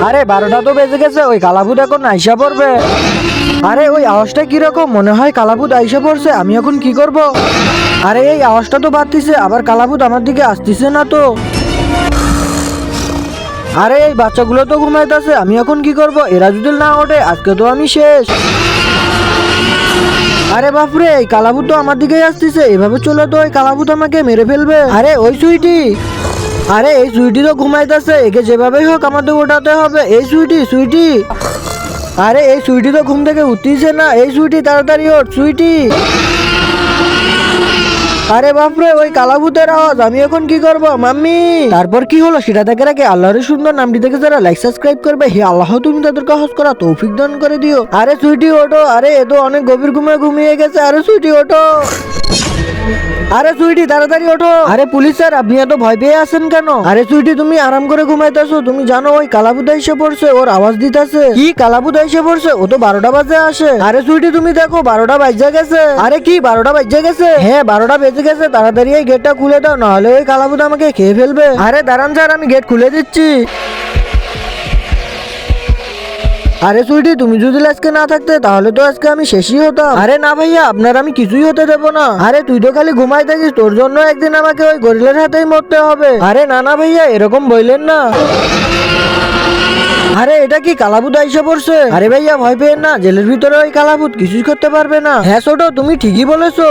আরে 12টা তো বেজে গেছে, ওই কালাভূত এখন আইসা পড়বে। আরে ওই আওয়াজটা কিরকম, মনে হয় কালাভূত আইসা পড়ছে। আমি এখন কি করব? আরে এই আওয়াজটা তো বাড়তিছে, আবার কালাভূত আমার দিকে আসতেছে না তো। আরে এই বাচ্চাগুলো তো ঘুমাইতেছে, আমি এখন কি করব? এরা যদি না ওঠে আজকে তো আমি শেষ। আরে বাপরে, এই কালাভূত তো আমার দিকেই আসতেছে, এভাবে চলে তো ওই কালাভূত আমাকে মেরে ফেলবে। আরে ওই সুইটি, আরে এই সুইটি তো ঘুমাইতেছে, একে যেভাবেই হোক আমাদের ওঠাতে হবে। এই সুইটি, সুইটি, আরে এই সুইটি তো ঘুম থেকে উঠতেছে না। এই সুইটি তাড়াতাড়ি ওঠ, সুইটি। আরে বাপরে, ওই কালাভূতের আওয়াজ, আমি এখন কি করব? মাম্মি, তারপর কি হলো সেটা দেখার আগে আল্লাহর সুন্দর নামটি থেকে যারা লাইক সাবস্ক্রাইব করবে, হে আল্লাহ তুমি তাদেরকে হজ করা তৌফিক দান করে দিও। আরে সুইটি ওঠো, আরে এ তো অনেক গভীর ঘুমে ঘুমিয়ে গেছে। আরে সুইটি ওঠো, আরে সুইটি তাড়াতাড়ি ওঠো। আরে পুলিশ স্যার, আপনি এত ভয় পেয়ে আছেন কেন? আরে সুইটি তুমি আরাম করে ঘুমাইতেছো, তুমি জানো ওই কালাভূত এসে পড়ছে, ওর আওয়াজ দিতেছে। কি কালাভূত এসে পড়ছে? ও তো 12টা বাজে আসে। আরে সুইটি তুমি দেখো 12টা বাজে গেছে। আরে কি 12টা বাজে গেছে? হ্যাঁ 12টা বেজে গেছে, তাড়াতাড়ি এই গেটটা খুলে দাও, নাহলে ওই কালাভূত আমাকে খেয়ে ফেলবে। আরে দাঁড়ান স্যার, আমি গেট খুলে দিচ্ছি। আরে সুইটি, তুমি যদি আজকে না থাকতে তাহলে তো আজকে আমি শেষই হতাম। আরে না ভাইয়া, আপনার আমি কিছুই হতে দেবো না। আরে তুই তো খালি ঘুমাই থাকিস, তোর জন্য একদিন আমাকে ওই গরিলার হাতেই মরতে হবে। আরে না না ভাইয়া, এরকম বললেন না। আরে এটা কি কালাভূত আইসা পড়ছে? আরে ভাইয়া ভয় পেয়েন না, জেলের ভিতরে ওই কালাভূত কিছুই করতে পারবে না। হ্যাঁ ছোট, তুমি ঠিকই বলেছো।